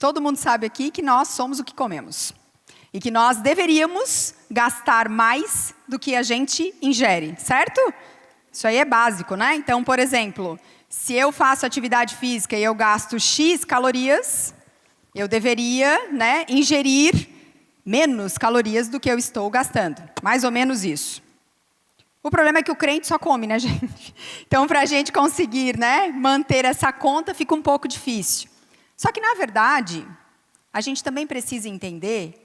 todo mundo sabe aqui que nós somos o que comemos. E que nós deveríamos gastar mais do que a gente ingere, certo? Isso aí é básico, né? Então, por exemplo, se eu faço atividade física e eu gasto X calorias, eu deveria, né, ingerir menos calorias do que eu estou gastando. Mais ou menos isso. O problema é que o crente só come, né, gente? Então, para a gente conseguir, né, manter essa conta, fica um pouco difícil. Só que, na verdade, a gente também precisa entender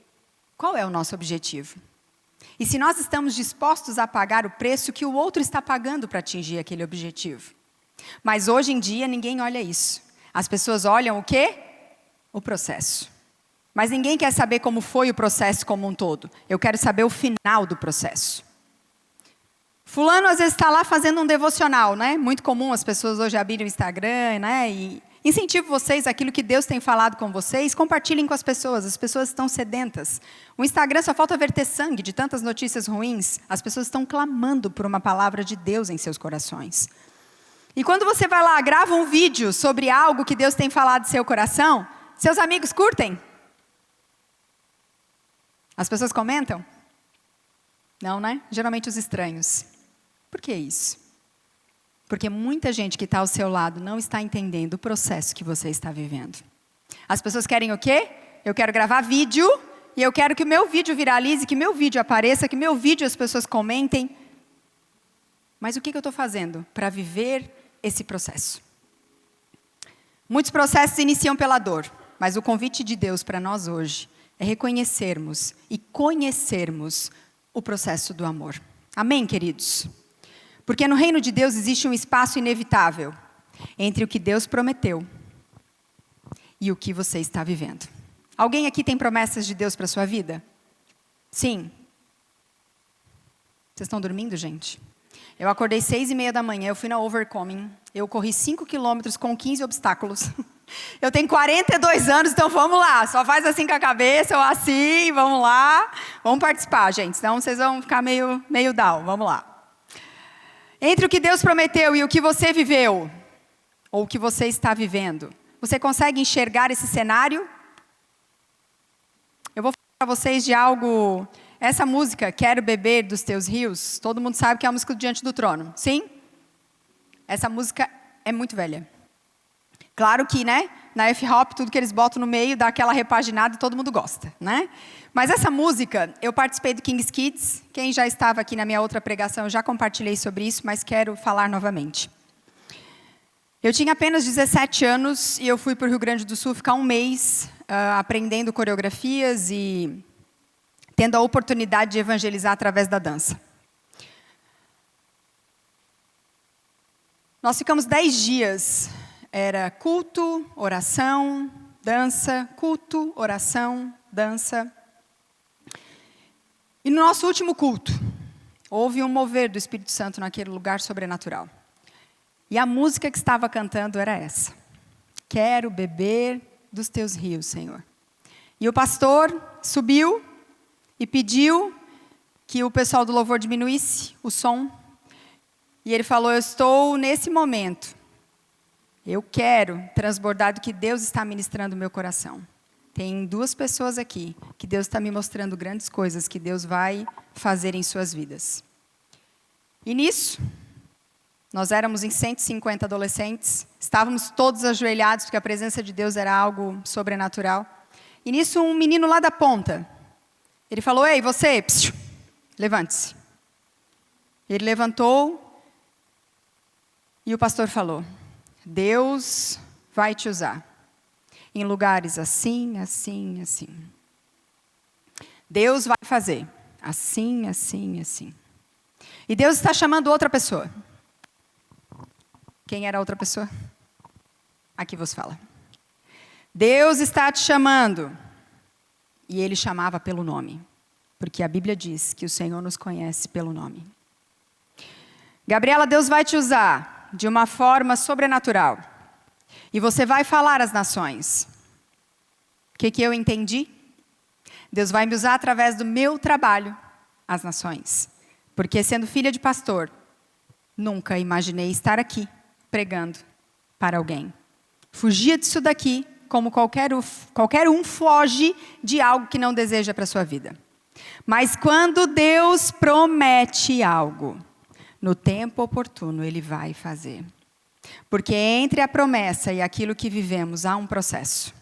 qual é o nosso objetivo. E se nós estamos dispostos a pagar o preço que o outro está pagando para atingir aquele objetivo. Mas hoje em dia ninguém olha isso. As pessoas olham o quê? O processo. Mas ninguém quer saber como foi o processo como um todo. Eu quero saber o final do processo. Fulano às vezes está lá fazendo um devocional, né? Muito comum as pessoas hoje abrirem o Instagram, né? E incentivo vocês, aquilo que Deus tem falado com vocês, compartilhem com as pessoas estão sedentas. O Instagram só falta verter sangue de tantas notícias ruins. As pessoas estão clamando por uma palavra de Deus em seus corações. E quando você vai lá, grava um vídeo sobre algo que Deus tem falado em seu coração, seus amigos curtem? As pessoas comentam? Não, né? Geralmente os estranhos. Por que isso? Porque muita gente que está ao seu lado não está entendendo o processo que você está vivendo. As pessoas querem o quê? Eu quero gravar vídeo e eu quero que o meu vídeo viralize, que meu vídeo apareça, que meu vídeo as pessoas comentem. Mas o que eu estou fazendo para viver esse processo? Muitos processos iniciam pela dor, mas o convite de Deus para nós hoje é reconhecermos e conhecermos o processo do amor. Amém, queridos? Porque no reino de Deus existe um espaço inevitável entre o que Deus prometeu e o que você está vivendo. Alguém aqui tem promessas de Deus para a sua vida? Sim. Vocês estão dormindo, gente? Eu acordei 6:30 da manhã, eu fui na Overcoming, eu corri 5 quilômetros com 15 obstáculos. Eu tenho 42 anos, então vamos lá. Só faz assim com a cabeça, ou assim, vamos lá. Vamos participar, gente, senão vocês vão ficar meio down. Vamos lá. Entre o que Deus prometeu e o que você viveu, ou o que você está vivendo, você consegue enxergar esse cenário? Eu vou falar para vocês de algo... Essa música, Quero Beber dos Teus Rios, todo mundo sabe que é a música do Diante do Trono, sim? Essa música é muito velha. Claro que, né, na F-Hop, tudo que eles botam no meio dá aquela repaginada e todo mundo gosta, né? Mas essa música, eu participei do King's Kids. Quem já estava aqui na minha outra pregação, eu já compartilhei sobre isso, mas quero falar novamente. Eu tinha apenas 17 anos e eu fui para o Rio Grande do Sul ficar um mês aprendendo coreografias e tendo a oportunidade de evangelizar através da dança. Nós ficamos 10 dias, era culto, oração, dança, culto, oração, dança. E no nosso último culto, houve um mover do Espírito Santo naquele lugar sobrenatural. E a música que estava cantando era essa. Quero beber dos teus rios, Senhor. E o pastor subiu e pediu que o pessoal do louvor diminuísse o som. E ele falou, eu estou nesse momento. Eu quero transbordar do que Deus está ministrando no meu coração. Tem 2 pessoas aqui que Deus está me mostrando grandes coisas que Deus vai fazer em suas vidas. E nisso, nós éramos em 150 adolescentes, estávamos todos ajoelhados, porque a presença de Deus era algo sobrenatural. E nisso, um menino lá da ponta, ele falou, ei, você, levante-se. Ele levantou e o pastor falou, Deus vai te usar em lugares assim, assim, assim. Deus vai fazer assim, assim, assim. E Deus está chamando outra pessoa. Quem era a outra pessoa? Aqui vos fala. Deus está te chamando. E ele chamava pelo nome. Porque a Bíblia diz que o Senhor nos conhece pelo nome. Gabriela, Deus vai te usar de uma forma sobrenatural. E você vai falar às nações. O que eu entendi? Deus vai me usar através do meu trabalho às nações. Porque sendo filha de pastor, nunca imaginei estar aqui pregando para alguém. Fugia disso daqui como qualquer um foge de algo que não deseja para a sua vida. Mas quando Deus promete algo, no tempo oportuno Ele vai fazer. Porque entre a promessa e aquilo que vivemos há um processo.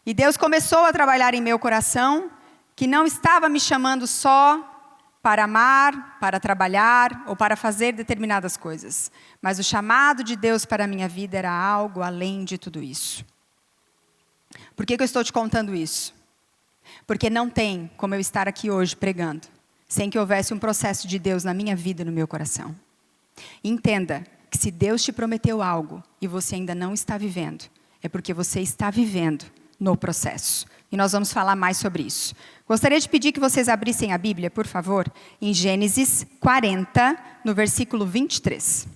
E Deus começou a trabalhar em meu coração, que não estava me chamando só para amar, para trabalhar ou para fazer determinadas coisas. Mas o chamado de Deus para a minha vida era algo além de tudo isso. Por que eu estou te contando isso? Porque não tem como eu estar aqui hoje pregando, sem que houvesse um processo de Deus na minha vida e no meu coração. Entenda que se Deus te prometeu algo e você ainda não está vivendo, é porque você está vivendo no processo. E nós vamos falar mais sobre isso. Gostaria de pedir que vocês abrissem a Bíblia, por favor, em Gênesis 40, no versículo 23.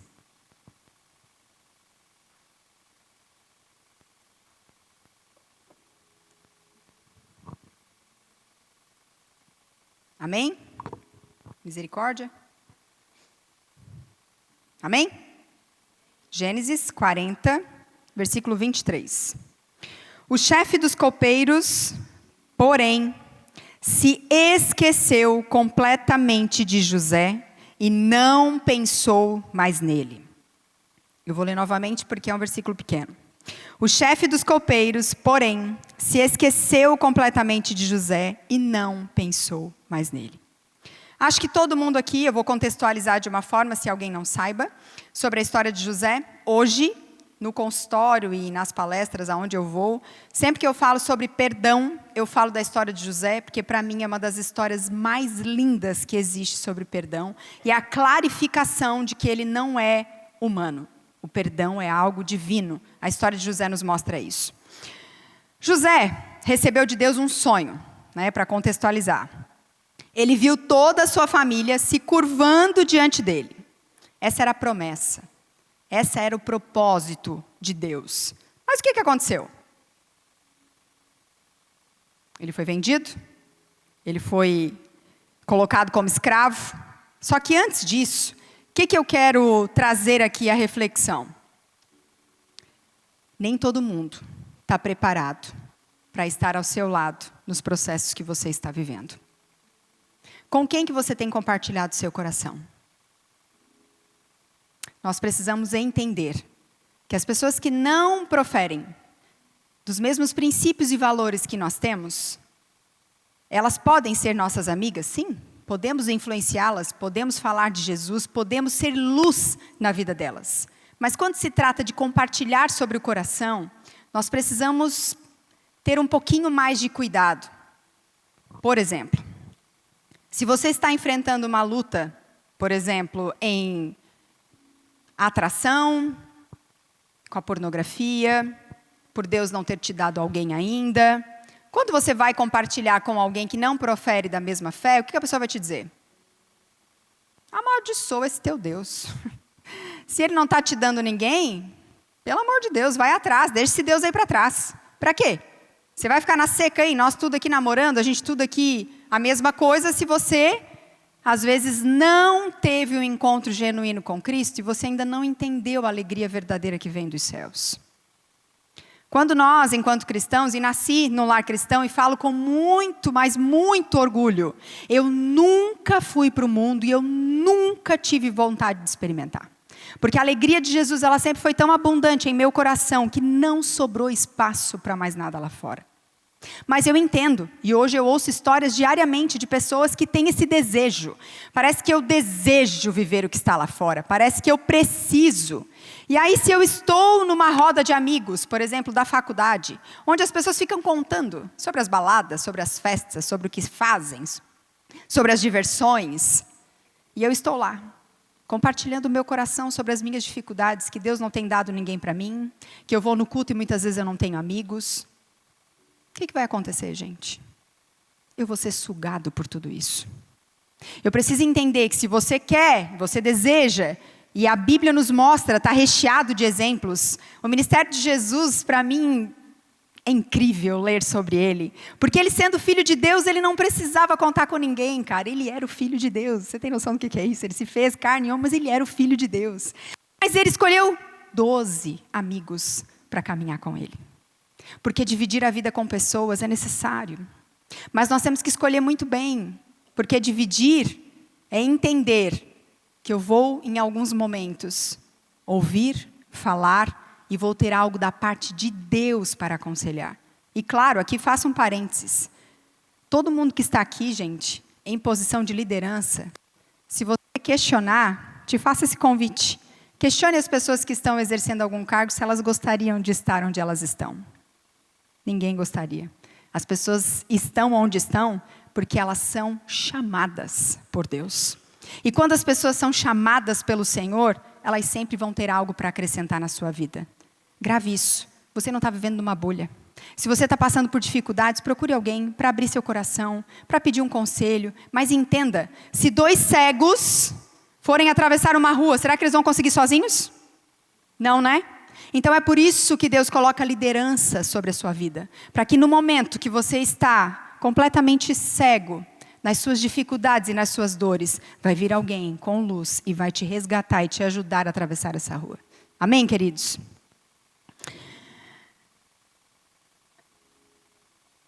Amém? Misericórdia? Amém? Gênesis 40, versículo 23. O chefe dos copeiros, porém, se esqueceu completamente de José e não pensou mais nele. Eu vou ler novamente porque é um versículo pequeno. O chefe dos copeiros, porém, se esqueceu completamente de José e não pensou mais nele. Acho que todo mundo aqui, eu vou contextualizar de uma forma, se alguém não saiba, sobre a história de José. Hoje, no consultório e nas palestras aonde eu vou, sempre que eu falo sobre perdão, eu falo da história de José, porque para mim é uma das histórias mais lindas que existe sobre perdão, e a clarificação de que ele não é humano. O perdão é algo divino. A história de José nos mostra isso. José recebeu de Deus um sonho, para contextualizar. Ele viu toda a sua família se curvando diante dele. Essa era a promessa. Esse era o propósito de Deus. Mas o que aconteceu? Ele foi vendido, ele foi colocado como escravo. Só que antes disso, o que eu quero trazer aqui a reflexão? Nem todo mundo está preparado para estar ao seu lado nos processos que você está vivendo. Com quem que você tem compartilhado seu coração? Nós precisamos entender que as pessoas que não proferem dos mesmos princípios e valores que nós temos, elas podem ser nossas amigas, sim. Podemos influenciá-las, podemos falar de Jesus, podemos ser luz na vida delas. Mas quando se trata de compartilhar sobre o coração, nós precisamos ter um pouquinho mais de cuidado. Por exemplo, se você está enfrentando uma luta, por exemplo, em atração, com a pornografia, por Deus não ter te dado alguém ainda. Quando você vai compartilhar com alguém que não profere da mesma fé, o que a pessoa vai te dizer? Amaldiçoa esse teu Deus. Se ele não está te dando ninguém, pelo amor de Deus, vai atrás, deixa esse Deus aí para trás. Para quê? Você vai ficar na seca aí, nós tudo aqui namorando, a gente tudo aqui a mesma coisa, se você às vezes não teve um encontro genuíno com Cristo e você ainda não entendeu a alegria verdadeira que vem dos céus. Quando nós, enquanto cristãos, e nasci no lar cristão e falo com muito, mas muito orgulho, eu nunca fui para o mundo e eu nunca tive vontade de experimentar. Porque a alegria de Jesus, ela sempre foi tão abundante em meu coração que não sobrou espaço para mais nada lá fora. Mas eu entendo, e hoje eu ouço histórias diariamente de pessoas que têm esse desejo. Parece que eu desejo viver o que está lá fora, parece que eu preciso. E aí se eu estou numa roda de amigos, por exemplo, da faculdade, onde as pessoas ficam contando sobre as baladas, sobre as festas, sobre o que fazem, sobre as diversões, e eu estou lá, compartilhando o meu coração sobre as minhas dificuldades, que Deus não tem dado ninguém para mim, que eu vou no culto e muitas vezes eu não tenho amigos. O que vai acontecer, gente? Eu vou ser sugado por tudo isso. Eu preciso entender que se você quer, você deseja, e a Bíblia nos mostra, está recheado de exemplos. O ministério de Jesus, para mim, é incrível ler sobre ele. Porque ele sendo filho de Deus, ele não precisava contar com ninguém, cara. Ele era o filho de Deus. Você tem noção do que é isso? Ele se fez carne e homem, mas ele era o filho de Deus. Mas ele escolheu 12 amigos para caminhar com ele. Porque dividir a vida com pessoas é necessário. Mas nós temos que escolher muito bem. Porque dividir é entender que eu vou, em alguns momentos, ouvir, falar e vou ter algo da parte de Deus para aconselhar. E claro, aqui faço um parênteses. Todo mundo que está aqui, gente, em posição de liderança, se você questionar, te faço esse convite. Questione as pessoas que estão exercendo algum cargo se elas gostariam de estar onde elas estão. Ninguém gostaria. As pessoas estão onde estão porque elas são chamadas por Deus. E quando as pessoas são chamadas pelo Senhor, elas sempre vão ter algo para acrescentar na sua vida. Grave isso. Você não está vivendo numa bolha. Se você está passando por dificuldades, procure alguém para abrir seu coração, para pedir um conselho. Mas entenda, se 2 cegos forem atravessar uma rua, será que eles vão conseguir sozinhos? Não, né? Então é por isso que Deus coloca liderança sobre a sua vida. Para que no momento que você está completamente cego, nas suas dificuldades e nas suas dores, vai vir alguém com luz e vai te resgatar e te ajudar a atravessar essa rua. Amém, queridos?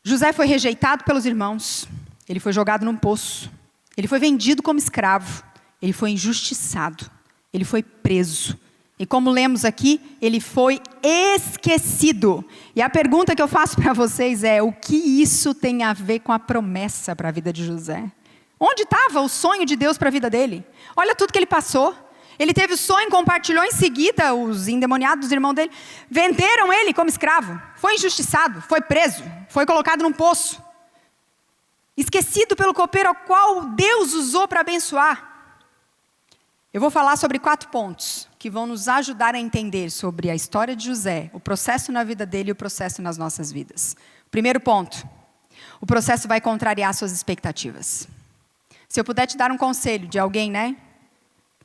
José foi rejeitado pelos irmãos. Ele foi jogado num poço. Ele foi vendido como escravo. Ele foi injustiçado. Ele foi preso. E como lemos aqui, ele foi esquecido. E a pergunta que eu faço para vocês é: o que isso tem a ver com a promessa para a vida de José? Onde estava o sonho de Deus para a vida dele? Olha tudo que ele passou. Ele teve o sonho, compartilhou em seguida, os endemoniados, os irmãos dele, venderam ele como escravo. Foi injustiçado, foi preso, foi colocado num poço. Esquecido pelo copeiro ao qual Deus usou para abençoar. Eu vou falar sobre 4 pontos que vão nos ajudar a entender sobre a história de José, o processo na vida dele e o processo nas nossas vidas. Primeiro ponto, o processo vai contrariar suas expectativas. Se eu puder te dar um conselho de alguém, né?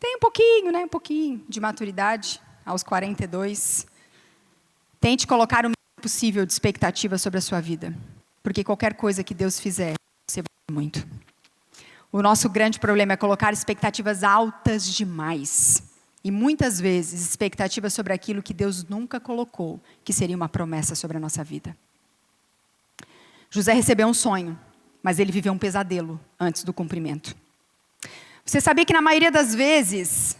Tem um pouquinho de maturidade, aos 42. Tente colocar o mínimo possível de expectativa sobre a sua vida. Porque qualquer coisa que Deus fizer, você vai ter muito. O nosso grande problema é colocar expectativas altas demais. E muitas vezes, expectativas sobre aquilo que Deus nunca colocou, que seria uma promessa sobre a nossa vida. José recebeu um sonho, mas ele viveu um pesadelo antes do cumprimento. Você sabia que na maioria das vezes,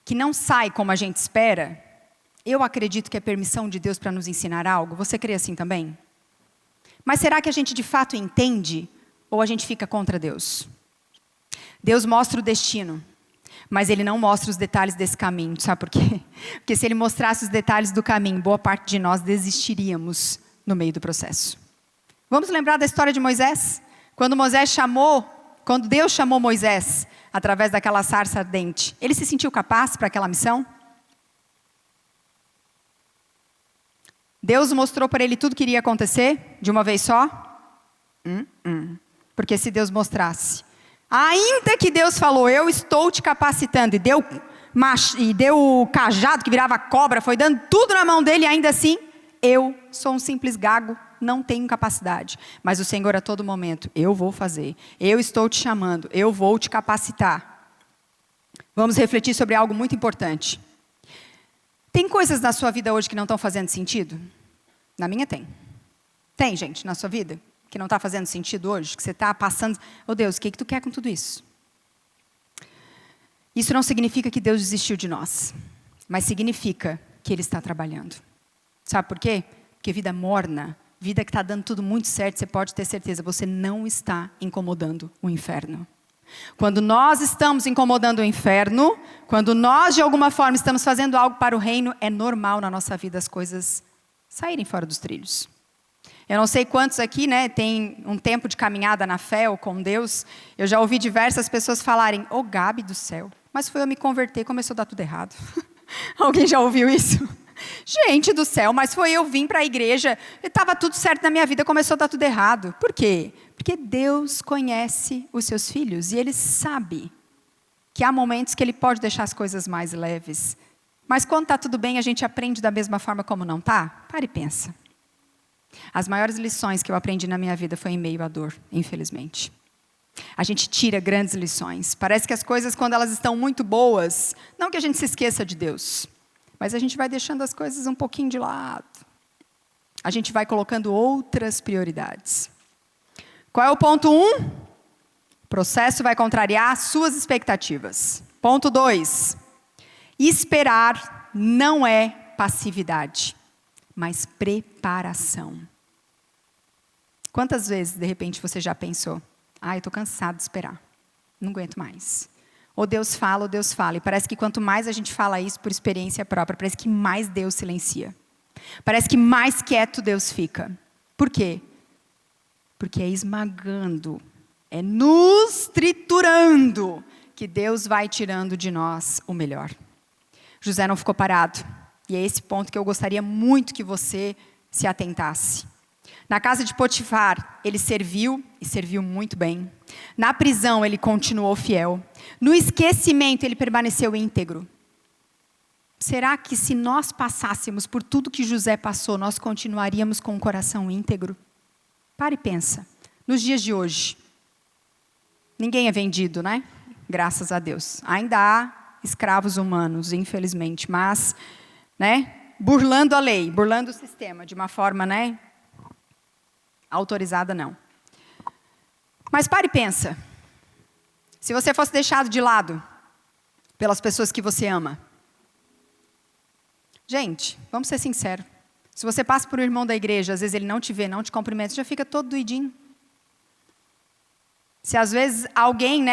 que não sai como a gente espera, eu acredito que é permissão de Deus para nos ensinar algo? Você crê assim também? Mas será que a gente de fato entende? Ou a gente fica contra Deus? Deus mostra o destino, mas Ele não mostra os detalhes desse caminho. Sabe por quê? Porque se Ele mostrasse os detalhes do caminho, boa parte de nós desistiríamos no meio do processo. Vamos lembrar da história de Moisés? Quando Deus chamou Moisés, através daquela sarça ardente, ele se sentiu capaz para aquela missão? Deus mostrou para ele tudo que iria acontecer de uma vez só? Porque se Deus mostrasse, ainda que Deus falou, eu estou te capacitando, e deu o cajado que virava cobra, foi dando tudo na mão dele, e ainda assim, eu sou um simples gago, não tenho capacidade. Mas o Senhor a todo momento, eu vou fazer, eu estou te chamando, eu vou te capacitar. Vamos refletir sobre algo muito importante. Tem coisas na sua vida hoje que não estão fazendo sentido? Na minha tem. Tem, gente, na sua vida? Que não está fazendo sentido hoje? Que você está passando... Oh Deus, o que tu quer com tudo isso? Isso não significa que Deus desistiu de nós. Mas significa que Ele está trabalhando. Sabe por quê? Porque vida morna, vida que está dando tudo muito certo, você pode ter certeza, você não está incomodando o inferno. Quando nós estamos incomodando o inferno, quando nós de alguma forma estamos fazendo algo para o reino, é normal na nossa vida as coisas saírem fora dos trilhos. Eu não sei quantos aqui, né, tem um tempo de caminhada na fé ou com Deus. Eu já ouvi diversas pessoas falarem, ô Gabi do céu, mas foi eu me converter, começou a dar tudo errado. Alguém já ouviu isso? Gente do céu, mas foi eu vim para a igreja, estava tudo certo na minha vida, começou a dar tudo errado. Por quê? Porque Deus conhece os seus filhos e Ele sabe que há momentos que Ele pode deixar as coisas mais leves. Mas quando está tudo bem, a gente aprende da mesma forma como não está? Para e pensa. As maiores lições que eu aprendi na minha vida foi em meio à dor, infelizmente. A gente tira grandes lições. Parece que as coisas, quando elas estão muito boas, não que a gente se esqueça de Deus, mas a gente vai deixando as coisas um pouquinho de lado. a gente vai colocando outras prioridades. Qual é o ponto 1? O processo vai contrariar suas expectativas. Ponto 2. Esperar não é passividade, mas preparação. Quantas vezes, de repente, você já pensou, eu estou cansado de esperar, não aguento mais. Ou Deus fala, e parece que quanto mais a gente fala isso por experiência própria, parece que mais Deus silencia. Parece que mais quieto Deus fica. Por quê? Porque é esmagando, é nos triturando, que Deus vai tirando de nós o melhor. José não ficou parado. E é esse ponto que eu gostaria muito que você se atentasse. Na casa de Potifar, ele serviu, e serviu muito bem. Na prisão, ele continuou fiel. No esquecimento, ele permaneceu íntegro. Será que se nós passássemos por tudo que José passou, nós continuaríamos com o coração íntegro? Para e pensa. Nos dias de hoje, ninguém é vendido, né? Graças a Deus. Ainda há escravos humanos, infelizmente, mas, né, burlando a lei, burlando o sistema, de uma forma, né, autorizada não. Mas pare e pensa. Se você fosse deixado de lado pelas pessoas que você ama. Gente, vamos ser sinceros. Se você passa por um irmão da igreja, às vezes ele não te vê, não te cumprimenta, você já fica todo doidinho. Se às vezes alguém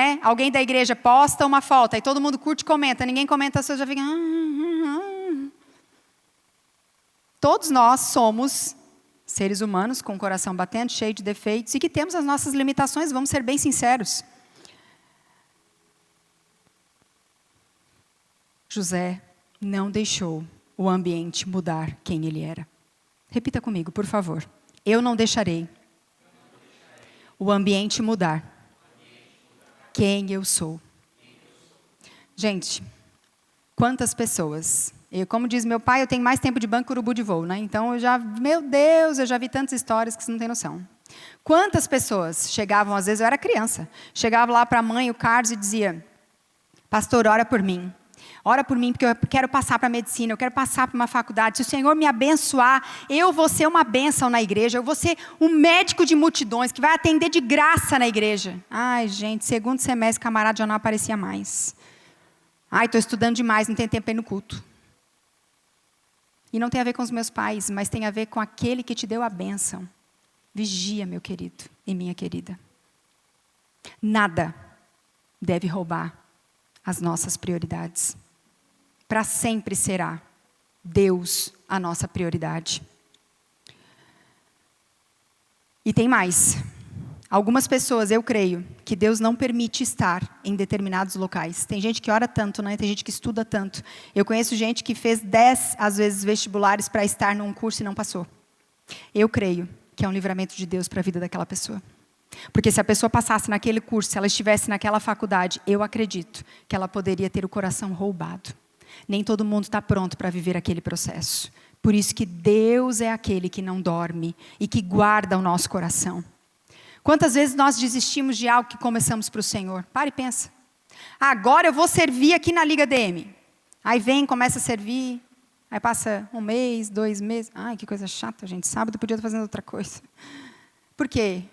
da igreja posta uma foto, e todo mundo curte e comenta, ninguém comenta, você já fica... Todos nós somos seres humanos com o coração batendo, cheio de defeitos, e que temos as nossas limitações, vamos ser bem sinceros. José não deixou o ambiente mudar quem ele era. Repita comigo, por favor. Eu não deixarei o ambiente mudar quem eu sou. Gente, quantas pessoas... como diz meu pai, eu tenho mais tempo de banco que urubu de voo, né? Então, meu Deus, eu já vi tantas histórias que você não tem noção. Quantas pessoas chegavam, às vezes eu era criança, chegava lá para a mãe, o Carlos, e dizia, pastor, ora por mim. Ora por mim, porque eu quero passar para a medicina, eu quero passar para uma faculdade. Se o Senhor me abençoar, eu vou ser uma bênção na igreja, eu vou ser um médico de multidões, que vai atender de graça na igreja. Ai, gente, segundo semestre, camarada já não aparecia mais. Ai, estou estudando demais, não tenho tempo para ir no culto. E não tem a ver com os meus pais, mas tem a ver com aquele que te deu a bênção. Vigia, meu querido e minha querida. Nada deve roubar as nossas prioridades. Para sempre será Deus a nossa prioridade. E tem mais. Algumas pessoas, eu creio, que Deus não permite estar em determinados locais. Tem gente que ora tanto, né? Tem gente que estuda tanto. Eu conheço gente que fez 10, às vezes, vestibulares para estar num curso e não passou. Eu creio que é um livramento de Deus para a vida daquela pessoa. Porque se a pessoa passasse naquele curso, se ela estivesse naquela faculdade, eu acredito que ela poderia ter o coração roubado. Nem todo mundo está pronto para viver aquele processo. Por isso que Deus é aquele que não dorme e que guarda o nosso coração. Quantas vezes nós desistimos de algo que começamos para o Senhor? Para e pensa. Agora eu vou servir aqui na Liga DM. Aí vem, começa a servir. Aí passa 1 mês, 2 meses. Ai, que coisa chata, gente. Sábado eu podia estar fazendo outra coisa. Por quê?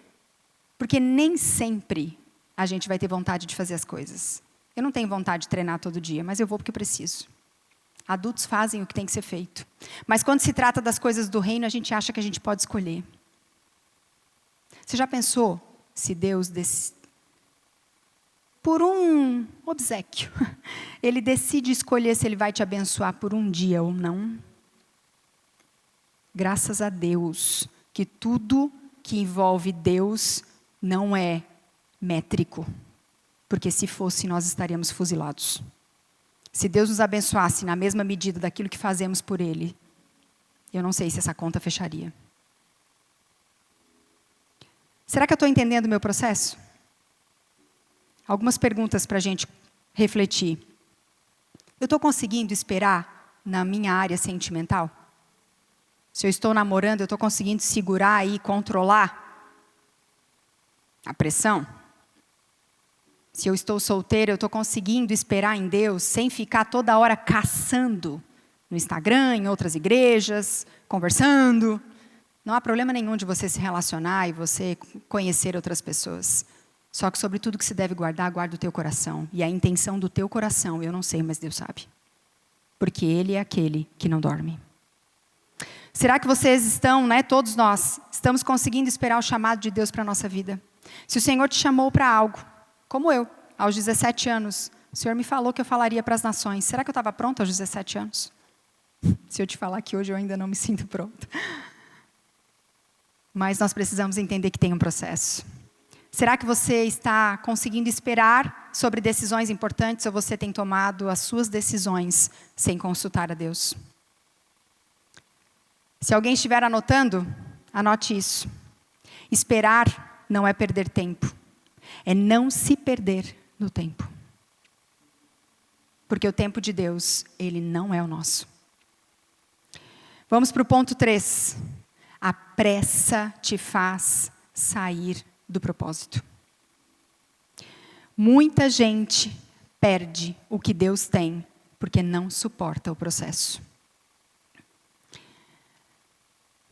Porque nem sempre a gente vai ter vontade de fazer as coisas. Eu não tenho vontade de treinar todo dia, mas eu vou porque preciso. Adultos fazem o que tem que ser feito. Mas quando se trata das coisas do reino, a gente acha que a gente pode escolher. Você já pensou se Deus, por um obséquio, Ele decide escolher se Ele vai te abençoar por um dia ou não? Graças a Deus, que tudo que envolve Deus não é métrico. Porque se fosse, nós estaríamos fuzilados. Se Deus nos abençoasse na mesma medida daquilo que fazemos por Ele, eu não sei se essa conta fecharia. Será que eu estou entendendo o meu processo? Algumas perguntas para a gente refletir. Eu estou conseguindo esperar na minha área sentimental? Se eu estou namorando, eu estou conseguindo segurar e controlar a pressão? Se eu estou solteira, eu estou conseguindo esperar em Deus sem ficar toda hora caçando no Instagram, em outras igrejas, conversando, Não há problema nenhum de você se relacionar e você conhecer outras pessoas. Só que sobre tudo que se deve guardar, guarda o teu coração. E a intenção do teu coração, eu não sei, mas Deus sabe. Porque Ele é aquele que não dorme. Será que vocês estão, todos nós, estamos conseguindo esperar o chamado de Deus para a nossa vida? Se o Senhor te chamou para algo, como eu, aos 17 anos, o Senhor me falou que eu falaria para as nações. Será que eu estava pronta aos 17 anos? Se eu te falar que hoje eu ainda não me sinto pronta. Mas nós precisamos entender que tem um processo. Será que você está conseguindo esperar sobre decisões importantes ou você tem tomado as suas decisões sem consultar a Deus? Se alguém estiver anotando, anote isso. Esperar não é perder tempo. É não se perder no tempo. Porque o tempo de Deus, ele não é o nosso. Vamos para o ponto 3. A pressa te faz sair do propósito. Muita gente perde o que Deus tem porque não suporta o processo.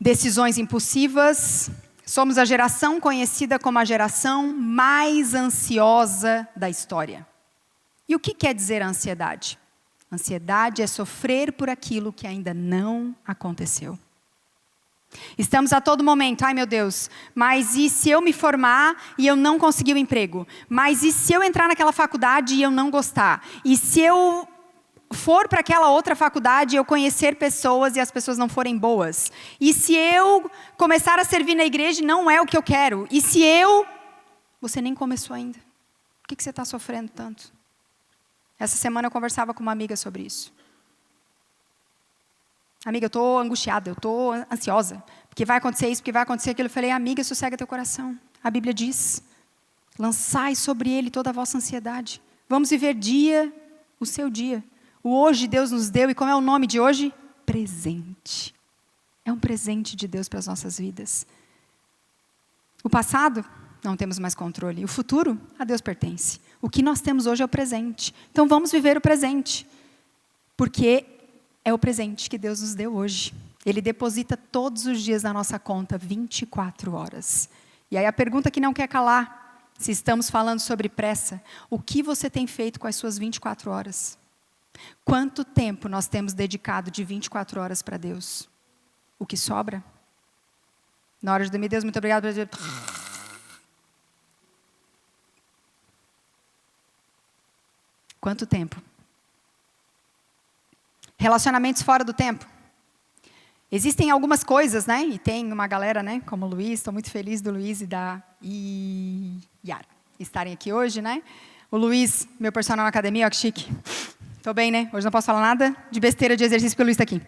Decisões impulsivas. Somos a geração conhecida como a geração mais ansiosa da história. E o que quer dizer a ansiedade? Ansiedade é sofrer por aquilo que ainda não aconteceu. Estamos a todo momento, ai meu Deus, mas e se eu me formar e eu não conseguir o emprego? Mas e se eu entrar naquela faculdade e eu não gostar? E se eu for para aquela outra faculdade e eu conhecer pessoas e as pessoas não forem boas? E se eu começar a servir na igreja e não é o que eu quero? E se eu... Você nem começou ainda. Por que você está sofrendo tanto? Essa semana eu conversava com uma amiga sobre isso. Amiga, eu estou angustiada, eu estou ansiosa. Porque vai acontecer isso, porque vai acontecer aquilo. Eu falei, amiga, sossega teu coração. A Bíblia diz, lançai sobre ele toda a vossa ansiedade. Vamos viver o seu dia. O hoje Deus nos deu, e como é o nome de hoje? Presente. É um presente de Deus para as nossas vidas. O passado, não temos mais controle. O futuro, a Deus pertence. O que nós temos hoje é o presente. Então vamos viver o presente. Porque é o presente que Deus nos deu hoje. Ele deposita todos os dias na nossa conta 24 horas. E aí a pergunta que não quer calar, se estamos falando sobre pressa, o que você tem feito com as suas 24 horas? Quanto tempo nós temos dedicado de 24 horas para Deus? O que sobra? Na hora de dormir, Deus, muito obrigado. Quanto tempo? Relacionamentos fora do tempo. Existem algumas coisas, E tem uma galera, Como o Luiz, estou muito feliz do Luiz e da Yara estarem aqui hoje, O Luiz, meu personal na academia, ó que chique. Estou bem, Hoje não posso falar nada de besteira de exercício porque o Luiz está aqui.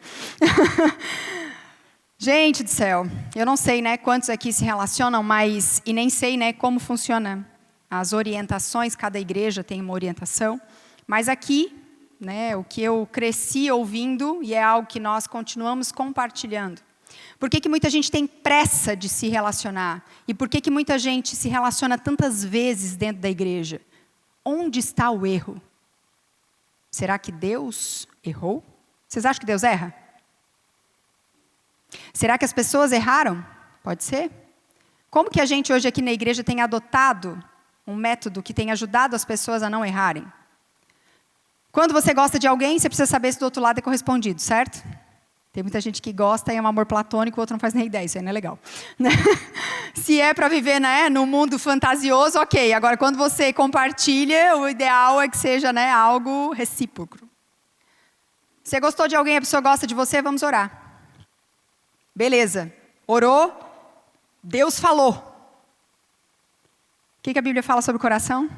Gente do céu, eu não sei, quantos aqui se relacionam, mas e nem sei, como funciona as orientações. Cada igreja tem uma orientação, mas aqui, o que eu cresci ouvindo e é algo que nós continuamos compartilhando. Por que muita gente tem pressa de se relacionar? E por que muita gente se relaciona tantas vezes dentro da igreja? Onde está o erro? Será que Deus errou? Vocês acham que Deus erra? Será que as pessoas erraram? Pode ser. Como que a gente hoje aqui na igreja tem adotado um método que tem ajudado as pessoas a não errarem? Quando você gosta de alguém, você precisa saber se do outro lado é correspondido, certo? Tem muita gente que gosta e é um amor platônico, o outro não faz nem ideia, isso aí não é legal. Se é para viver no mundo fantasioso, ok. Agora, quando você compartilha, o ideal é que seja algo recíproco. Você gostou de alguém, a pessoa gosta de você, vamos orar. Beleza, orou, Deus falou. O que a Bíblia fala sobre o coração?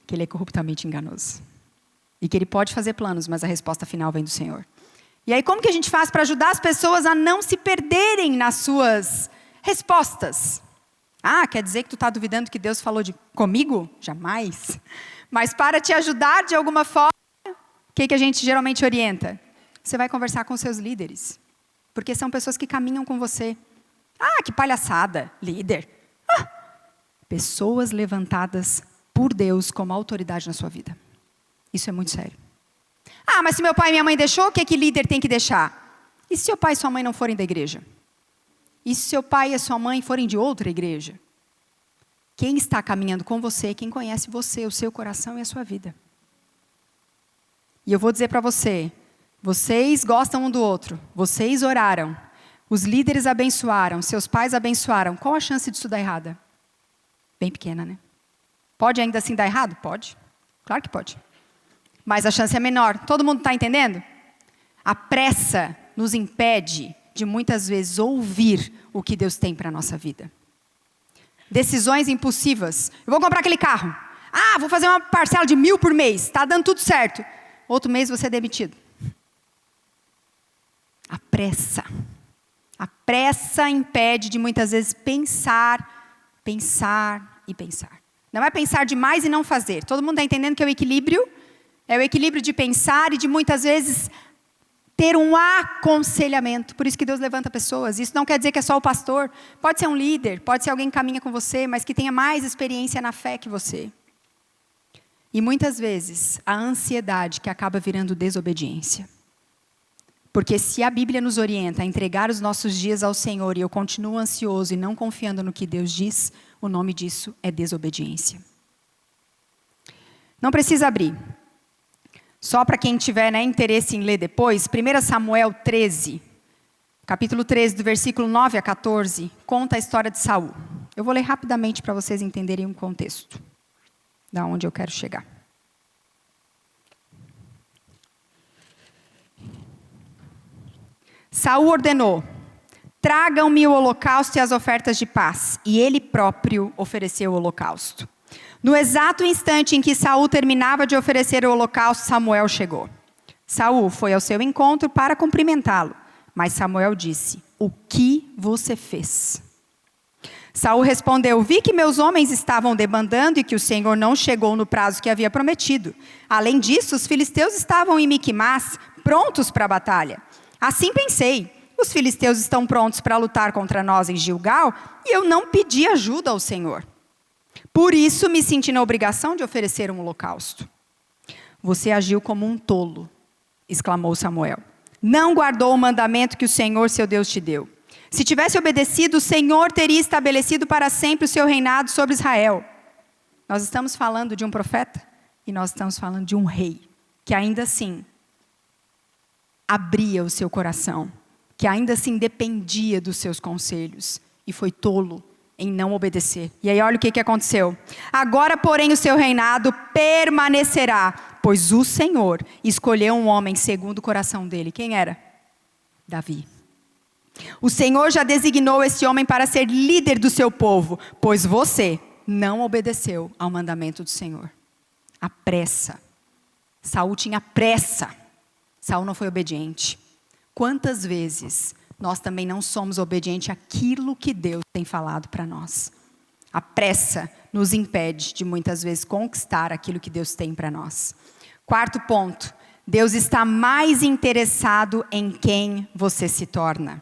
Que ele é corruptamente enganoso. E que ele pode fazer planos, mas a resposta final vem do Senhor. E aí, como que a gente faz para ajudar as pessoas a não se perderem nas suas respostas? Ah, quer dizer que tu está duvidando que Deus falou comigo? Jamais. Mas para te ajudar de alguma forma, o que a gente geralmente orienta? Você vai conversar com seus líderes. Porque são pessoas que caminham com você. Ah, que palhaçada, líder. Pessoas levantadas por Deus como autoridade na sua vida. Isso é muito sério. Ah, mas se meu pai e minha mãe deixou, o que líder tem que deixar? E se seu pai e sua mãe não forem da igreja? E se seu pai e a sua mãe forem de outra igreja? Quem está caminhando com você, quem conhece você, o seu coração e a sua vida. E eu vou dizer para você, vocês gostam um do outro, vocês oraram, os líderes abençoaram, seus pais abençoaram. Qual a chance disso dar errado? Bem pequena, né? Pode ainda assim dar errado? Pode. Claro que pode. Mas a chance é menor. Todo mundo está entendendo? A pressa nos impede de muitas vezes ouvir o que Deus tem para a nossa vida. Decisões impulsivas. Eu vou comprar aquele carro. Vou fazer uma parcela de 1.000 por mês. Está dando tudo certo. Outro mês você é demitido. A pressa. A pressa impede de muitas vezes pensar, pensar e pensar. Não é pensar demais e não fazer. Todo mundo está entendendo que é o equilíbrio? É o equilíbrio de pensar e de muitas vezes ter um aconselhamento. Por isso que Deus levanta pessoas. Isso não quer dizer que é só o pastor. Pode ser um líder, pode ser alguém que caminha com você, mas que tenha mais experiência na fé que você. E muitas vezes, a ansiedade que acaba virando desobediência. Porque se a Bíblia nos orienta a entregar os nossos dias ao Senhor e eu continuo ansioso e não confiando no que Deus diz, o nome disso é desobediência. Não precisa abrir. Só para quem tiver interesse em ler depois, 1 Samuel 13, capítulo 13, do versículo 9 a 14, conta a história de Saul. Eu vou ler rapidamente para vocês entenderem o contexto, da onde eu quero chegar. Saul ordenou: tragam-me o holocausto e as ofertas de paz. E ele próprio ofereceu o holocausto. No exato instante em que Saul terminava de oferecer o holocausto, Samuel chegou. Saul foi ao seu encontro para cumprimentá-lo. Mas Samuel disse: o que você fez? Saul respondeu: vi que meus homens estavam debandando e que o Senhor não chegou no prazo que havia prometido. Além disso, os filisteus estavam em Miquimás, prontos para a batalha. Assim pensei: os filisteus estão prontos para lutar contra nós em Gilgal e eu não pedi ajuda ao Senhor. Por isso me senti na obrigação de oferecer um holocausto. Você agiu como um tolo, exclamou Samuel. Não guardou o mandamento que o Senhor, seu Deus, te deu. Se tivesse obedecido, o Senhor teria estabelecido para sempre o seu reinado sobre Israel. Nós estamos falando de um profeta e nós estamos falando de um rei, que ainda assim abria o seu coração, que ainda assim dependia dos seus conselhos e foi tolo em não obedecer. E aí olha o que aconteceu. Agora, porém, o seu reinado permanecerá, pois o Senhor escolheu um homem segundo o coração dele. Quem era? Davi. O Senhor já designou esse homem para ser líder do seu povo, pois você não obedeceu ao mandamento do Senhor. A pressa. Saul tinha pressa. Saul não foi obediente. Quantas vezes nós também não somos obedientes àquilo que Deus tem falado para nós? A pressa nos impede de muitas vezes conquistar aquilo que Deus tem para nós. Quarto ponto, Deus está mais interessado em quem você se torna.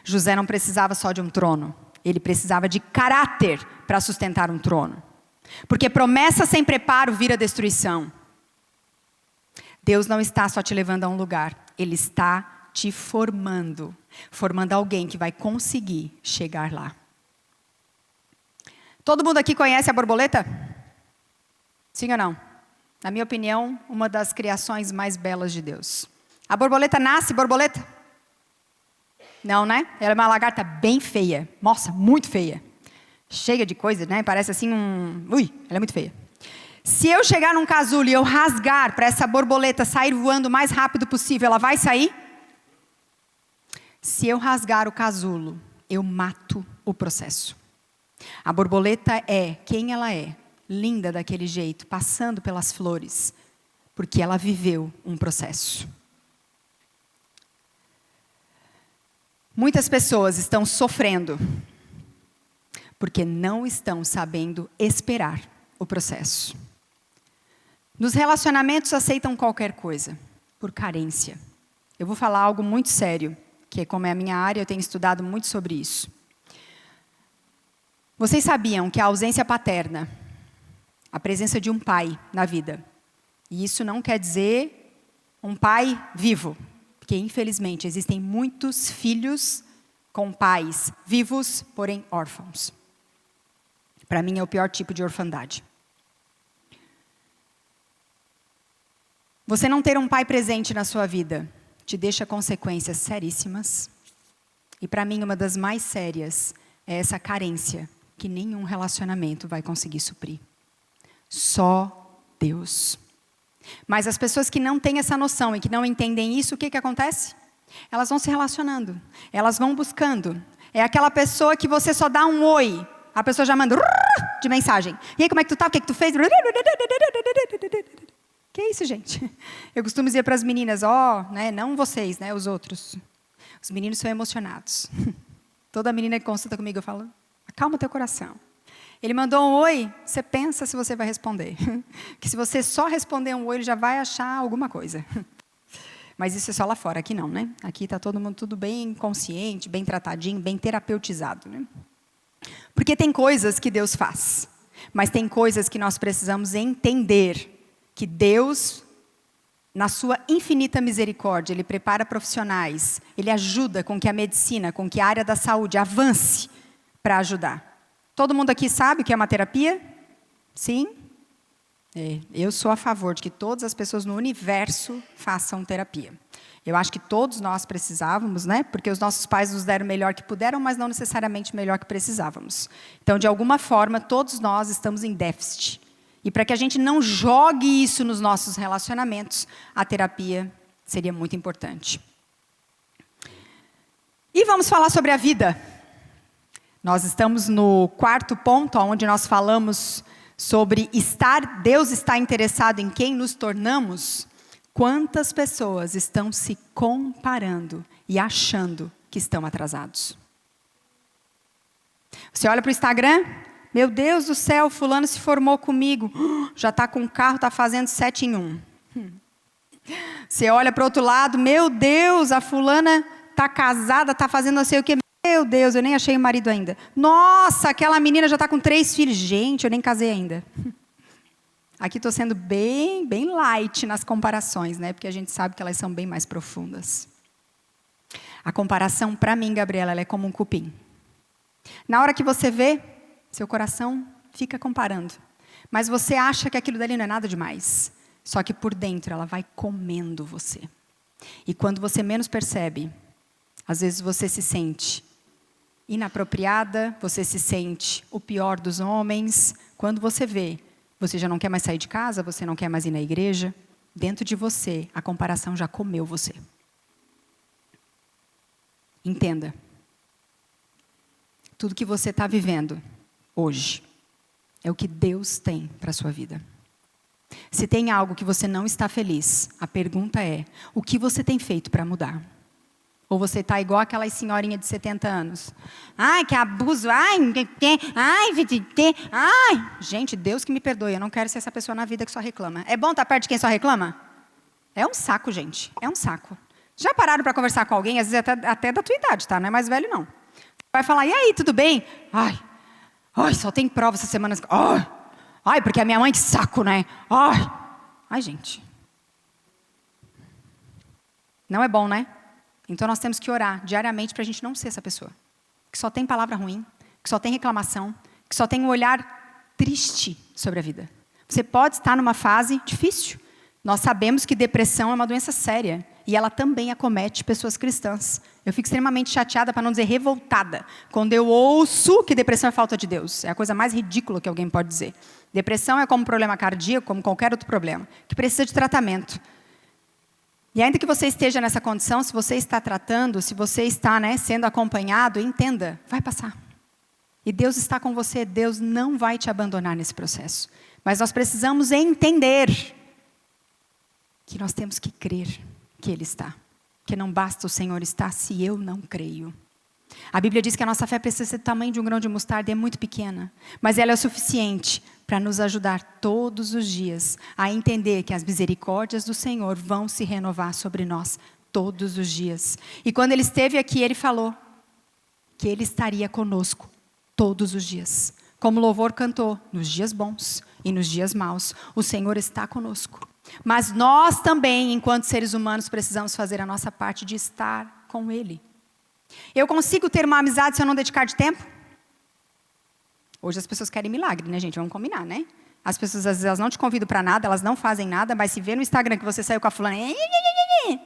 José não precisava só de um trono, ele precisava de caráter para sustentar um trono. Porque promessa sem preparo vira destruição. Deus não está só te levando a um lugar, Ele está te formando alguém que vai conseguir chegar lá. Todo mundo aqui conhece a borboleta? Sim ou não? Na minha opinião, uma das criações mais belas de Deus. A borboleta nasce borboleta? Não, né? Ela é uma lagarta bem feia. Nossa, muito feia. Cheia de coisa, né? Parece assim Ui, ela é muito feia. Se eu chegar num casulo e eu rasgar para essa borboleta sair voando o mais rápido possível, ela vai sair? Se eu rasgar o casulo, eu mato o processo. A borboleta é quem ela é, linda daquele jeito, passando pelas flores, porque ela viveu um processo. Muitas pessoas estão sofrendo, porque não estão sabendo esperar o processo. Nos relacionamentos aceitam qualquer coisa, por carência. Eu vou falar algo muito sério, que como é a minha área, eu tenho estudado muito sobre isso. Vocês sabiam que a ausência paterna, a presença de um pai na vida, e isso não quer dizer um pai vivo, porque infelizmente existem muitos filhos com pais vivos, porém órfãos. Para mim é o pior tipo de orfandade. Você não ter um pai presente na sua vida te deixa consequências seríssimas. E para mim uma das mais sérias é essa carência que nenhum relacionamento vai conseguir suprir. Só Deus. Mas as pessoas que não têm essa noção e que não entendem isso, o que acontece? Elas vão se relacionando, elas vão buscando. É aquela pessoa que você só dá um oi, a pessoa já manda de mensagem. E aí, como é que tu tá? O que tu fez? Que isso, gente? Eu costumo dizer para as meninas, né, não vocês, né, os outros. Os meninos são emocionados. Toda menina que consulta comigo, eu falo, acalma teu coração. Ele mandou um oi, você pensa se você vai responder. Que se você só responder um oi, ele já vai achar alguma coisa. Mas isso é só lá fora, aqui não, né? Aqui está todo mundo tudo bem consciente, bem tratadinho, bem terapeutizado, né? Porque tem coisas que Deus faz, mas tem coisas que nós precisamos entender que Deus, na sua infinita misericórdia, Ele prepara profissionais, Ele ajuda com que a medicina, com que a área da saúde avance para ajudar. Todo mundo aqui sabe o que é uma terapia? Sim? Eu sou a favor de que todas as pessoas no universo façam terapia. Eu acho que todos nós precisávamos, né? Porque os nossos pais nos deram o melhor que puderam, mas não necessariamente o melhor que precisávamos. Então, de alguma forma, todos nós estamos em déficit. E para que a gente não jogue isso nos nossos relacionamentos, a terapia seria muito importante. E vamos falar sobre a vida. Nós estamos no 4º ponto, onde nós falamos sobre Deus está interessado em quem nos tornamos. Quantas pessoas estão se comparando e achando que estão atrasados? Você olha para o Instagram, meu Deus do céu, fulano se formou comigo, já está com um carro, está fazendo 7 em 1. Você olha para o outro lado, meu Deus, a fulana está casada, está fazendo não sei o quê. Meu Deus, eu nem achei o marido ainda. Nossa, aquela menina já está com 3 filhos. Gente, eu nem casei ainda. Aqui estou sendo bem light nas comparações, né? Porque a gente sabe que elas são bem mais profundas. A comparação, para mim, Gabriela, ela é como um cupim. Na hora que você vê, seu coração fica comparando. Mas você acha que aquilo dali não é nada demais. Só que por dentro ela vai comendo você. E quando você menos percebe, às vezes você se sente inapropriada, você se sente o pior dos homens. Quando você vê, você já não quer mais sair de casa, você não quer mais ir na igreja. Dentro de você, a comparação já comeu você. Entenda. Tudo que você está vivendo hoje é o que Deus tem para a sua vida. Se tem algo que você não está feliz, a pergunta é, o que você tem feito para mudar? Ou você está igual aquelas senhorinhas de 70 anos. Ai, que abuso. Ai, gente, Deus que me perdoe. Eu não quero ser essa pessoa na vida que só reclama. É bom estar perto de quem só reclama? É um saco, gente. É um saco. Já pararam para conversar com alguém? Às vezes até da tua idade, tá? Não é mais velho, não. Vai falar, e aí, tudo bem? Ai, só tem prova essa semana. Ai, porque a minha mãe, que saco, né? Ai, gente. Não é bom, né? Então nós temos que orar diariamente para a gente não ser essa pessoa. Que só tem palavra ruim, que só tem reclamação, que só tem um olhar triste sobre a vida. Você pode estar numa fase difícil. Nós sabemos que depressão é uma doença séria. E ela também acomete pessoas cristãs. Eu fico extremamente chateada, para não dizer revoltada, quando eu ouço que depressão é falta de Deus. É a coisa mais ridícula que alguém pode dizer. Depressão é como problema cardíaco, como qualquer outro problema, que precisa de tratamento. E ainda que você esteja nessa condição, se você está tratando, se você está, sendo acompanhado, entenda, vai passar. E Deus está com você, Deus não vai te abandonar nesse processo. Mas nós precisamos entender que nós temos que crer que Ele está. Que não basta o Senhor estar se eu não creio. A Bíblia diz que a nossa fé precisa ser do tamanho de um grão de mostarda e é muito pequena. Mas ela é o suficiente para nos ajudar todos os dias a entender que as misericórdias do Senhor vão se renovar sobre nós todos os dias. E quando Ele esteve aqui, Ele falou que Ele estaria conosco todos os dias. Como o louvor cantou, nos dias bons e nos dias maus, o Senhor está conosco. Mas nós também, enquanto seres humanos, precisamos fazer a nossa parte de estar com Ele. Eu consigo ter uma amizade se eu não dedicar de tempo? Hoje as pessoas querem milagre, né, gente? Vamos combinar, né? As pessoas, às vezes, elas não te convidam para nada, elas não fazem nada, mas se vê no Instagram que você saiu com a fulana,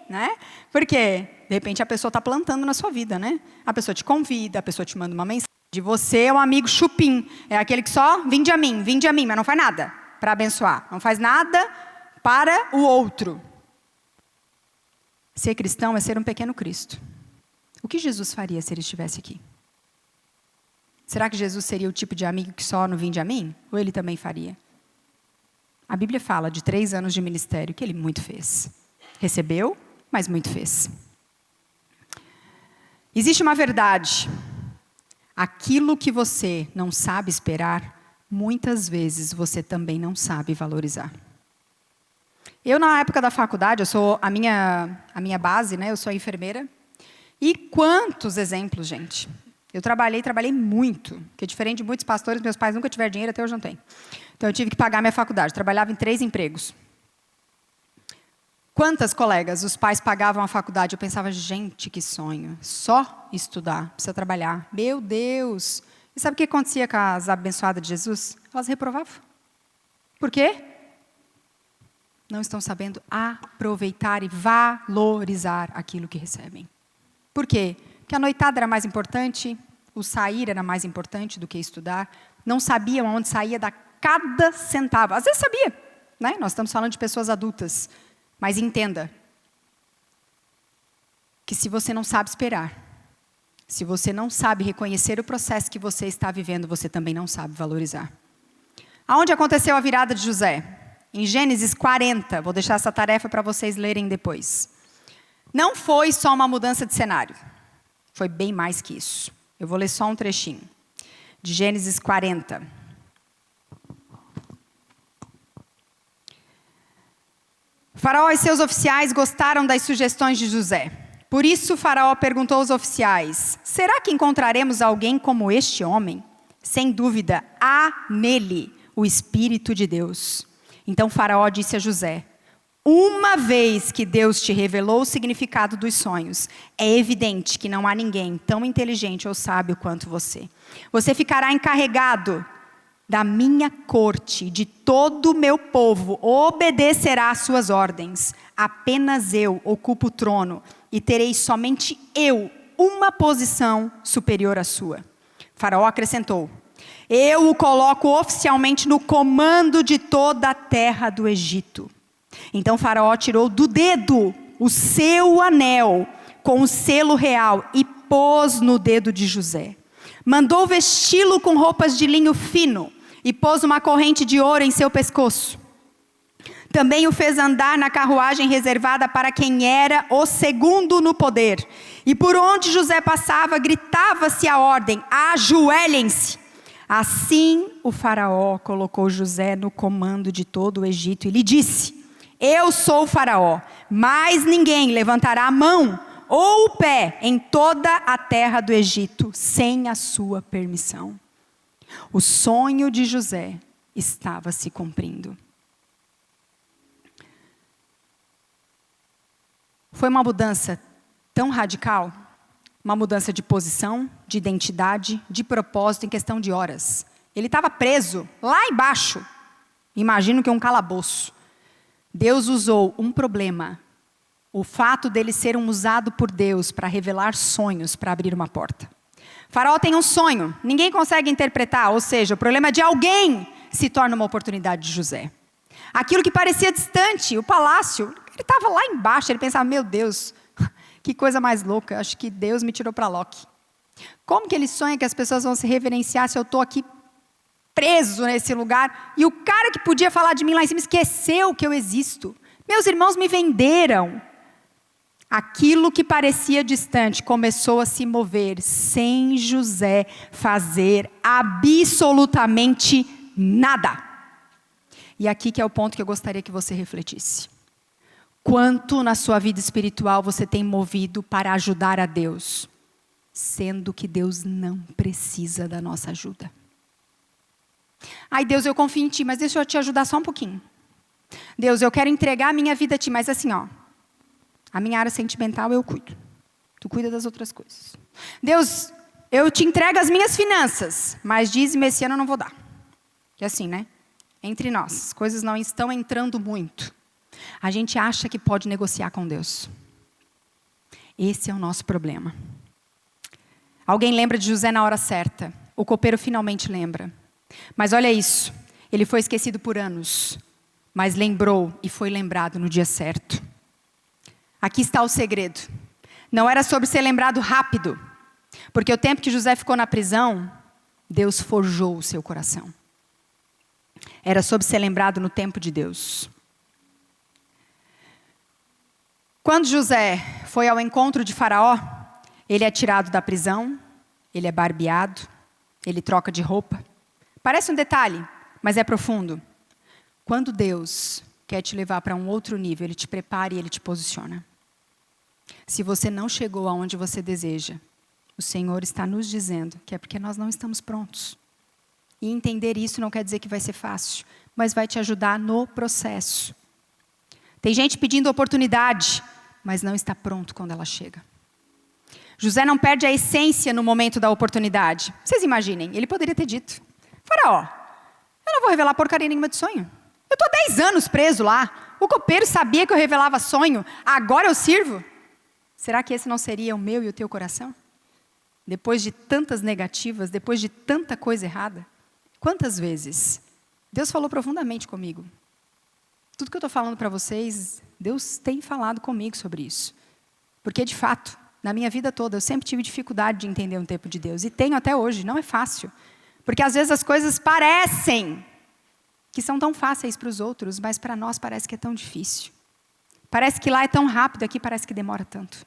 né? Por quê? De repente a pessoa está plantando na sua vida, né? A pessoa te convida, a pessoa te manda uma mensagem. Você é um amigo chupim, é aquele que só vinde a mim, mas não faz nada para abençoar. Não faz nada para o outro. Ser cristão é ser um pequeno Cristo. O que Jesus faria se ele estivesse aqui? Será que Jesus seria o tipo de amigo que só não vinde a mim? Ou ele também faria? A Bíblia fala de 3 anos de ministério que ele muito fez. Recebeu, mas muito fez. Existe uma verdade. Aquilo que você não sabe esperar, muitas vezes você também não sabe valorizar. Eu, na época da faculdade, a minha base, né? Eu sou enfermeira. E quantos exemplos, gente? Eu trabalhei muito, porque diferente de muitos pastores, meus pais nunca tiveram dinheiro, até hoje não tem. Então eu tive que pagar minha faculdade, trabalhava em 3 empregos. Quantas colegas, os pais pagavam a faculdade, eu pensava, gente, que sonho, só estudar, precisa trabalhar. Meu Deus! E sabe o que acontecia com as abençoadas de Jesus? Elas reprovavam. Por quê? Não estão sabendo aproveitar e valorizar aquilo que recebem. Por quê? Porque a noitada era mais importante, o sair era mais importante do que estudar. Não sabiam aonde saía da cada centavo. Às vezes sabia, né? Nós estamos falando de pessoas adultas. Mas entenda que se você não sabe esperar, se você não sabe reconhecer o processo que você está vivendo, você também não sabe valorizar. Aonde aconteceu a virada de José? Em Gênesis 40. Vou deixar essa tarefa para vocês lerem depois. Não foi só uma mudança de cenário. Foi bem mais que isso. Eu vou ler só um trechinho. De Gênesis 40. Faraó e seus oficiais gostaram das sugestões de José. Por isso Faraó perguntou aos oficiais: será que encontraremos alguém como este homem? Sem dúvida, há nele o Espírito de Deus. Então Faraó disse a José: uma vez que Deus te revelou o significado dos sonhos, é evidente que não há ninguém tão inteligente ou sábio quanto você. Você ficará encarregado da minha corte, de todo o meu povo, obedecerá às suas ordens. Apenas eu ocupo o trono e terei somente eu uma posição superior à sua. Faraó acrescentou: eu o coloco oficialmente no comando de toda a terra do Egito. Então Faraó tirou do dedo o seu anel com o selo real e pôs no dedo de José. Mandou vesti-lo com roupas de linho fino e pôs uma corrente de ouro em seu pescoço. Também o fez andar na carruagem reservada para quem era o segundo no poder. E por onde José passava, gritava-se a ordem: ajoelhem-se. Assim o faraó colocou José no comando de todo o Egito e lhe disse: eu sou o faraó, mas ninguém levantará a mão ou o pé em toda a terra do Egito sem a sua permissão. O sonho de José estava se cumprindo. Foi uma mudança tão radical, uma mudança de posição, de identidade, de propósito em questão de horas. Ele estava preso lá embaixo, imagino que um calabouço. Deus usou um problema, o fato dele ser usado por Deus para revelar sonhos, para abrir uma porta. Faraó tem um sonho, ninguém consegue interpretar, ou seja, o problema de alguém se torna uma oportunidade de José. Aquilo que parecia distante, o palácio, ele estava lá embaixo, ele pensava: meu Deus, que coisa mais louca, acho que Deus me tirou para Loki. Como que ele sonha que as pessoas vão se reverenciar se eu estou aqui preso nesse lugar, e o cara que podia falar de mim lá em cima esqueceu que eu existo? Meus irmãos me venderam. Aquilo que parecia distante começou a se mover sem José fazer absolutamente nada. E aqui que é o ponto que eu gostaria que você refletisse. Quanto na sua vida espiritual você tem movido para ajudar a Deus, sendo que Deus não precisa da nossa ajuda? Ai, Deus, eu confio em Ti, mas deixa eu te ajudar só um pouquinho. Deus, eu quero entregar a minha vida a Ti, mas assim, ó, a minha área sentimental eu cuido. Tu cuida das outras coisas. Deus, eu te entrego as minhas finanças, mas dízimo esse ano eu não vou dar. Que é assim, né? Entre nós, as coisas não estão entrando muito. A gente acha que pode negociar com Deus. Esse é o nosso problema. Alguém lembra de José na hora certa. O copeiro finalmente lembra. Mas olha isso. Ele foi esquecido por anos. Mas lembrou e foi lembrado no dia certo. Aqui está o segredo. Não era sobre ser lembrado rápido. Porque o tempo que José ficou na prisão, Deus forjou o seu coração. Era sobre ser lembrado no tempo de Deus. Quando José foi ao encontro de Faraó, ele é tirado da prisão, ele é barbeado, ele troca de roupa. Parece um detalhe, mas é profundo. Quando Deus quer te levar para um outro nível, Ele te prepara e Ele te posiciona. Se você não chegou aonde você deseja, o Senhor está nos dizendo que é porque nós não estamos prontos. E entender isso não quer dizer que vai ser fácil, mas vai te ajudar no processo. Tem gente pedindo oportunidade, mas não está pronto quando ela chega. José não perde a essência no momento da oportunidade. Vocês imaginem, ele poderia ter dito: Faraó, eu não vou revelar porcaria nenhuma de sonho. Eu estou 10 anos preso lá. O copeiro sabia que eu revelava sonho. Agora eu sirvo. Será que esse não seria o meu e o teu coração? Depois de tantas negativas, depois de tanta coisa errada. Quantas vezes Deus falou profundamente comigo? Tudo que eu estou falando para vocês, Deus tem falado comigo sobre isso. Porque, de fato, na minha vida toda, eu sempre tive dificuldade de entender o tempo de Deus. E tenho até hoje, não é fácil. Porque, às vezes, as coisas parecem que são tão fáceis para os outros, mas para nós parece que é tão difícil. Parece que lá é tão rápido, aqui parece que demora tanto.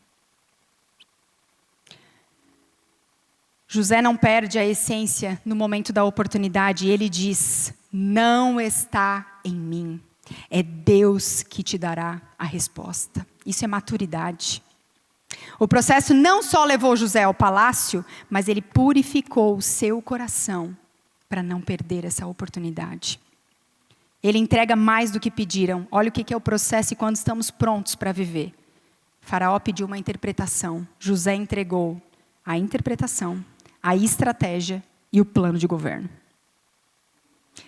José não perde a essência no momento da oportunidade. Ele diz: não está em mim. É Deus que te dará a resposta. Isso é maturidade. O processo não só levou José ao palácio, mas ele purificou o seu coração para não perder essa oportunidade. Ele entrega mais do que pediram. Olha o que é o processo e quando estamos prontos para viver. Faraó pediu uma interpretação. José entregou a interpretação, a estratégia e o plano de governo.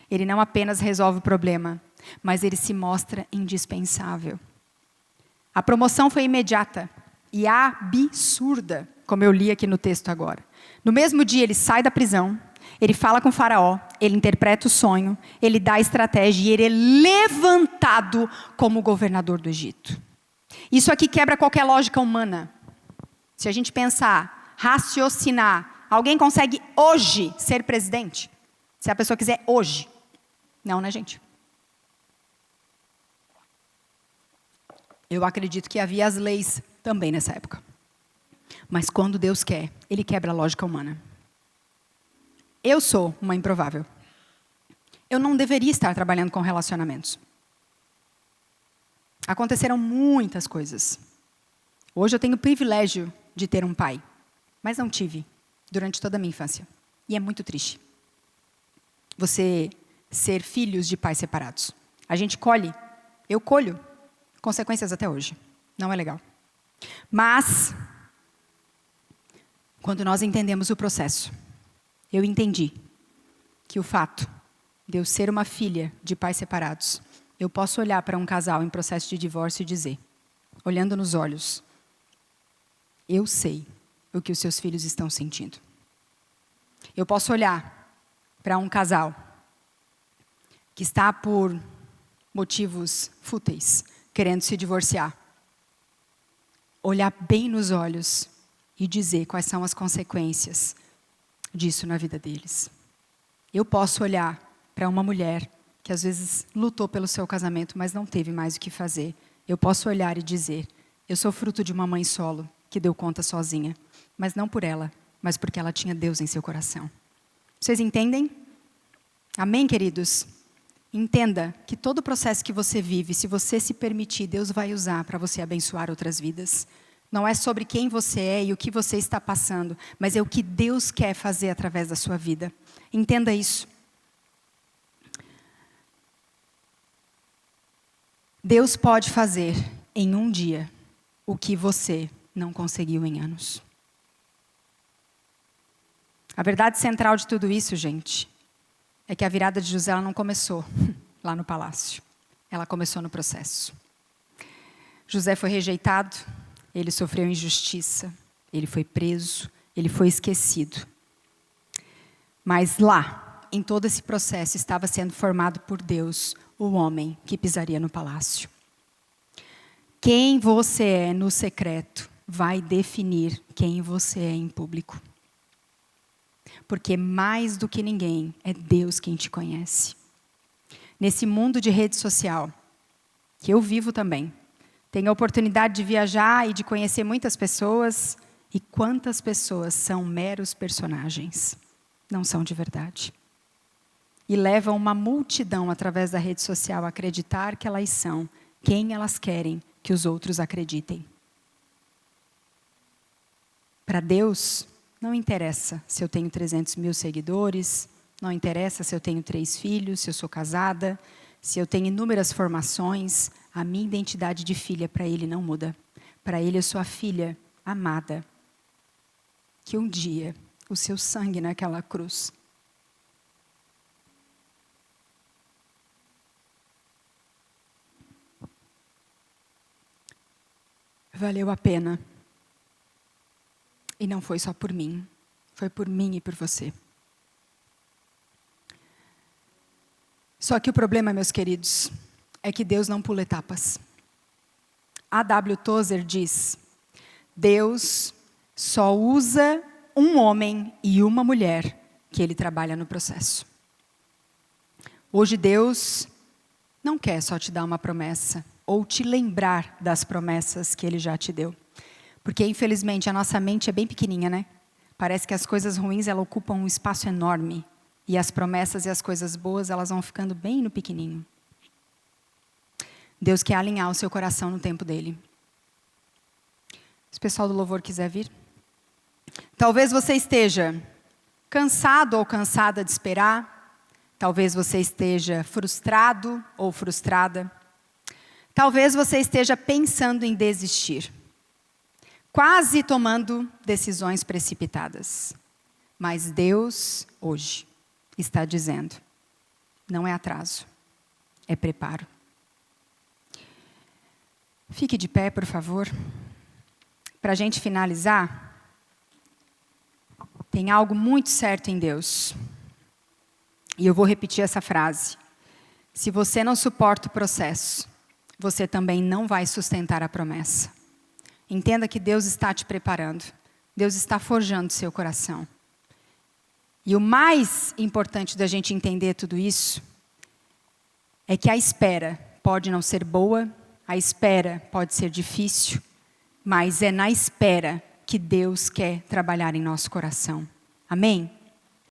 Ele não apenas resolve o problema, mas ele se mostra indispensável. A promoção foi imediata e absurda, como eu li aqui no texto agora. No mesmo dia ele sai da prisão, ele fala com o Faraó, ele interpreta o sonho, ele dá a estratégia e ele é levantado como governador do Egito. Isso aqui quebra qualquer lógica humana. Se a gente pensar, raciocinar, alguém consegue hoje ser presidente? Se a pessoa quiser hoje. Não, né, gente? Eu acredito que havia as leis também nessa época. Mas quando Deus quer, Ele quebra a lógica humana. Eu sou uma improvável. Eu não deveria estar trabalhando com relacionamentos. Aconteceram muitas coisas. Hoje eu tenho o privilégio de ter um pai. Mas não tive durante toda a minha infância. E é muito triste. Você ser filhos de pais separados. A gente colhe, eu colho consequências até hoje. Não é legal. Mas, quando nós entendemos o processo, eu entendi que o fato de eu ser uma filha de pais separados, eu posso olhar para um casal em processo de divórcio e dizer, olhando nos olhos, eu sei o que os seus filhos estão sentindo. Eu posso olhar para um casal que está por motivos fúteis, querendo se divorciar. Olhar bem nos olhos e dizer quais são as consequências disso na vida deles. Eu posso olhar para uma mulher que às vezes lutou pelo seu casamento, mas não teve mais o que fazer. Eu posso olhar e dizer, eu sou fruto de uma mãe solo, que deu conta sozinha. Mas não por ela, mas porque ela tinha Deus em seu coração. Vocês entendem? Amém, queridos? Entenda que todo o processo que você vive, se você se permitir, Deus vai usar para você abençoar outras vidas. Não é sobre quem você é e o que você está passando, mas é o que Deus quer fazer através da sua vida. Entenda isso. Deus pode fazer em um dia o que você não conseguiu em anos. A verdade central de tudo isso, gente, é que a virada de José ela não começou lá no palácio. Ela começou no processo. José foi rejeitado, ele sofreu injustiça, ele foi preso, ele foi esquecido. Mas lá, em todo esse processo, estava sendo formado por Deus o homem que pisaria no palácio. Quem você é no secreto vai definir quem você é em público. Porque mais do que ninguém, é Deus quem te conhece. Nesse mundo de rede social, que eu vivo também, tenho a oportunidade de viajar e de conhecer muitas pessoas, e quantas pessoas são meros personagens, não são de verdade. E levam uma multidão através da rede social a acreditar que elas são quem elas querem que os outros acreditem. Para Deus, não interessa se eu tenho 300 mil seguidores, não interessa se eu tenho 3 filhos, se eu sou casada, se eu tenho inúmeras formações, a minha identidade de filha para Ele não muda. Para Ele eu sou a filha amada, que um dia o seu sangue naquela cruz valeu a pena. E não foi só por mim, foi por mim e por você. Só que o problema, meus queridos, é que Deus não pula etapas. A.W. Tozer diz: Deus só usa um homem e uma mulher que Ele trabalha no processo. Hoje Deus não quer só te dar uma promessa, ou te lembrar das promessas que Ele já te deu. Porque, infelizmente, a nossa mente é bem pequenininha, né? Parece que as coisas ruins, elas ocupam um espaço enorme. E as promessas e as coisas boas, elas vão ficando bem no pequenininho. Deus quer alinhar o seu coração no tempo dEle. Se o pessoal do louvor quiser vir. Talvez você esteja cansado ou cansada de esperar. Talvez você esteja frustrado ou frustrada. Talvez você esteja pensando em desistir. Quase tomando decisões precipitadas. Mas Deus, hoje, está dizendo, não é atraso, é preparo. Fique de pé, por favor. Para a gente finalizar, tem algo muito certo em Deus. E eu vou repetir essa frase. Se você não suporta o processo, você também não vai sustentar a promessa. Entenda que Deus está te preparando. Deus está forjando seu coração. E o mais importante da gente entender tudo isso é que a espera pode não ser boa, a espera pode ser difícil, mas é na espera que Deus quer trabalhar em nosso coração. Amém?